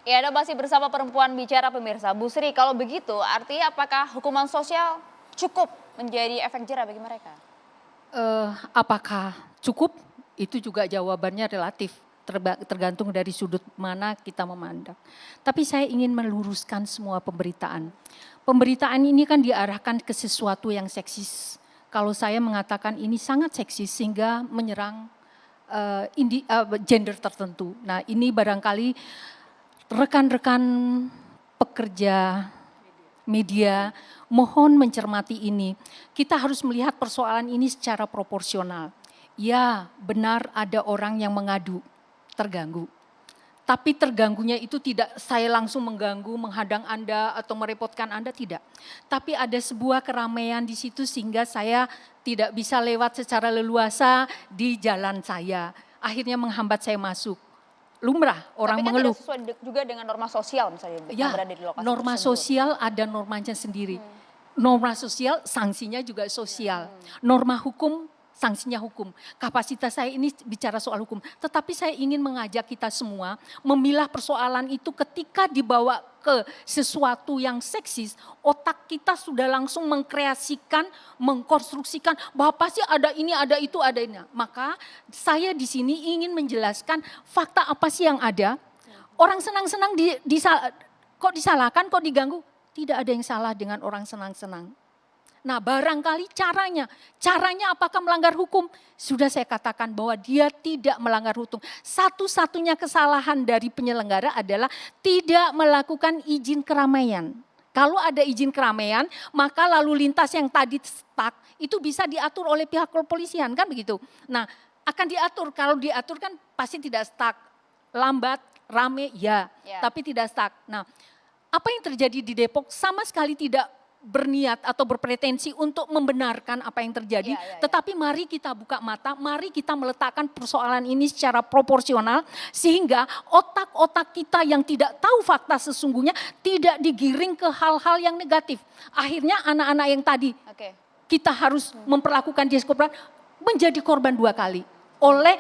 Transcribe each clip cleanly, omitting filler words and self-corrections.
Ya, Anda masih bersama Perempuan Bicara pemirsa. Bu Sri, kalau begitu artinya apakah hukuman sosial cukup menjadi efek jerah bagi mereka? Apakah cukup? Itu juga jawabannya relatif, tergantung dari sudut mana kita memandang. Tapi saya ingin meluruskan semua pemberitaan. Pemberitaan ini kan diarahkan ke sesuatu yang seksis. Kalau saya mengatakan ini sangat seksis sehingga menyerang gender tertentu. Nah, ini barangkali rekan-rekan pekerja media mohon mencermati ini. Kita harus melihat persoalan ini secara proporsional. Ya, benar ada orang yang mengadu, terganggu. Tapi terganggunya itu tidak saya langsung mengganggu, menghadang Anda atau merepotkan Anda, tidak. Tapi ada sebuah keramaian di situ sehingga saya tidak bisa lewat secara leluasa di jalan saya. Akhirnya menghambat saya masuk. Lumrah orang Tapi kan mengeluh. tidak sesuai juga dengan norma sosial misalnya Ya, berada di lokasi norma tersebut. sosial ada normanya sendiri. Norma sosial, sanksinya juga sosial. Norma hukum, sanksinya hukum. Kapasitas saya ini bicara soal hukum. Tetapi saya ingin mengajak kita semua memilah persoalan itu ketika dibawa ke sesuatu yang seksis, otak kita sudah langsung mengkreasikan, mengkonstruksikan bahwa pasti ada ini, ada itu, ada ini. Maka saya di sini ingin menjelaskan fakta apa sih yang ada. Orang senang-senang kok disalahkan, kok diganggu. Tidak ada yang salah dengan orang senang-senang. Nah, barangkali caranya apakah melanggar hukum? Sudah saya katakan bahwa dia tidak melanggar hukum. Satu-satunya kesalahan dari penyelenggara adalah tidak melakukan izin keramaian. Kalau ada izin keramaian, maka lalu lintas yang tadi stuck itu bisa diatur oleh pihak kepolisian, kan begitu. Nah, akan diatur, kalau diatur kan pasti tidak stuck, lambat, rame, ya. Tapi tidak stuck. Nah, apa yang terjadi di Depok sama sekali tidak berniat atau berpretensi untuk membenarkan apa yang terjadi. Tetapi mari kita buka mata, mari kita meletakkan persoalan ini secara proporsional. Sehingga otak-otak kita yang tidak tahu fakta sesungguhnya tidak digiring ke hal-hal yang negatif. Akhirnya anak-anak yang tadi kita harus memperlakukan dia seperti menjadi korban dua kali oleh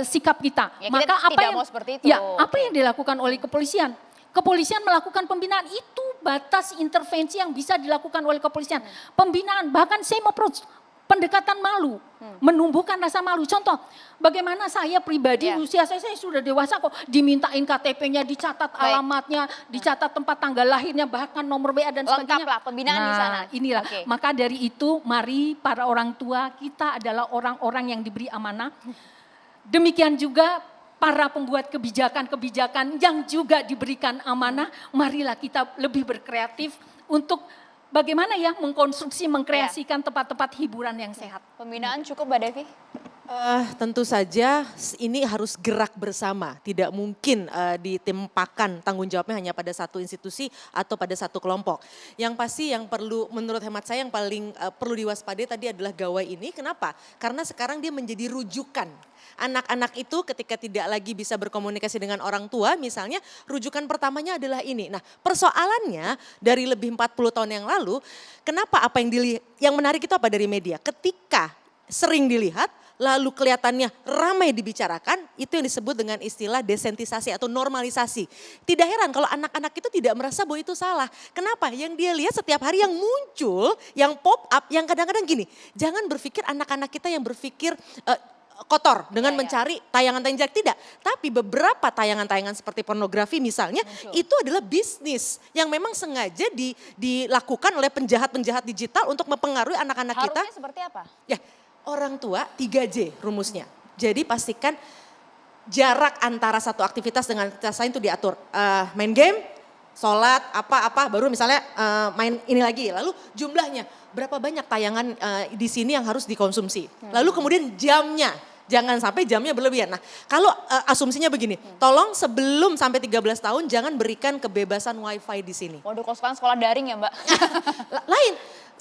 sikap kita. Ya, maka kita tidak mau seperti itu. Ya, apa yang dilakukan oleh kepolisian? Kepolisian melakukan pembinaan, itu batas intervensi yang bisa dilakukan oleh kepolisian. Pembinaan, bahkan saya mau pendekatan malu, menumbuhkan rasa malu. Contoh, bagaimana saya pribadi, usia saya sudah dewasa kok, dimintain KTP-nya, dicatat alamatnya, dicatat tempat tanggal lahirnya, bahkan nomor WA dan sebagainya. Lengkap lah pembinaan di sana. Inilah, maka dari itu mari para orang tua, kita adalah orang-orang yang diberi amanah. Demikian juga para pembuat kebijakan-kebijakan yang juga diberikan amanah, marilah kita lebih berkreatif untuk bagaimana ya mengkonstruksi, mengkreasikan tempat-tempat hiburan yang sehat. Pembinaan cukup Mbak Devi? Tentu saja ini harus gerak bersama, tidak mungkin ditimpakan tanggung jawabnya hanya pada satu institusi atau pada satu kelompok. Yang pasti yang perlu, menurut hemat saya yang paling perlu diwaspadai tadi adalah gawai ini. Kenapa? Karena sekarang dia menjadi rujukan. Anak-anak itu ketika tidak lagi bisa berkomunikasi dengan orang tua misalnya, rujukan pertamanya adalah ini. Nah, persoalannya dari lebih 40 tahun yang lalu, kenapa apa yang menarik itu apa dari media? Ketika sering dilihat, lalu kelihatannya ramai dibicarakan, itu yang disebut dengan istilah desentisasi atau normalisasi. Tidak heran kalau anak-anak itu tidak merasa bahwa itu salah. Kenapa? Yang dia lihat setiap hari yang muncul, yang pop up, yang kadang-kadang gini, jangan berpikir anak-anak kita yang berpikir kotor dengan mencari tayangan-tayangan tidak. Tapi beberapa tayangan-tayangan seperti pornografi misalnya, itu adalah bisnis yang memang sengaja dilakukan oleh penjahat-penjahat digital untuk mempengaruhi anak-anak kita. Harusnya seperti apa? Ya, orang tua 3J rumusnya. Jadi pastikan jarak antara satu aktivitas dengan aktivitas lain itu diatur. Main game, sholat, apa-apa, baru misalnya main ini lagi. Lalu jumlahnya, berapa banyak tayangan di sini yang harus dikonsumsi. Lalu kemudian jamnya, jangan sampai jamnya berlebihan. Nah, kalau asumsinya begini, tolong sebelum sampai 13 tahun jangan berikan kebebasan wifi di sini. Waduh, kalau sekarang sekolah daring ya Mbak? Lain,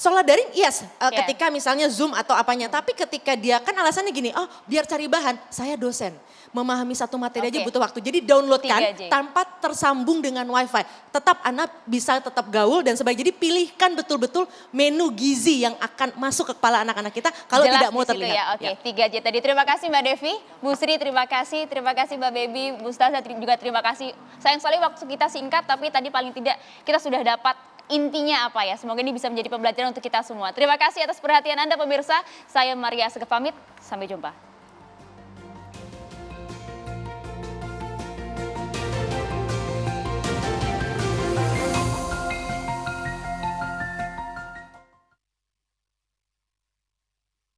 Sekolah daring, yes, Iya. ketika misalnya Zoom atau apanya. Tapi ketika dia kan alasannya gini, oh biar cari bahan, saya dosen. Memahami satu materi aja Oke. butuh waktu. Jadi downloadkan 3J. tanpa tersambung dengan wifi. Tetap anak bisa tetap gaul dan sebagainya. Jadi pilihkan betul-betul menu gizi yang akan masuk ke kepala anak-anak kita kalau Jelas tidak mau di situ terlihat. Ya, oke. 3J tadi. Terima kasih Mbak Devi, Bu Sri terima kasih Mbak Baby, Bu Staza juga terima kasih. Sayang sekali waktu kita singkat, tapi tadi paling tidak kita sudah dapat intinya apa ya. Semoga ini bisa menjadi pembelajaran untuk kita semua. Terima kasih atas perhatian Anda pemirsa. Saya Maria Segef pamit, sampai jumpa.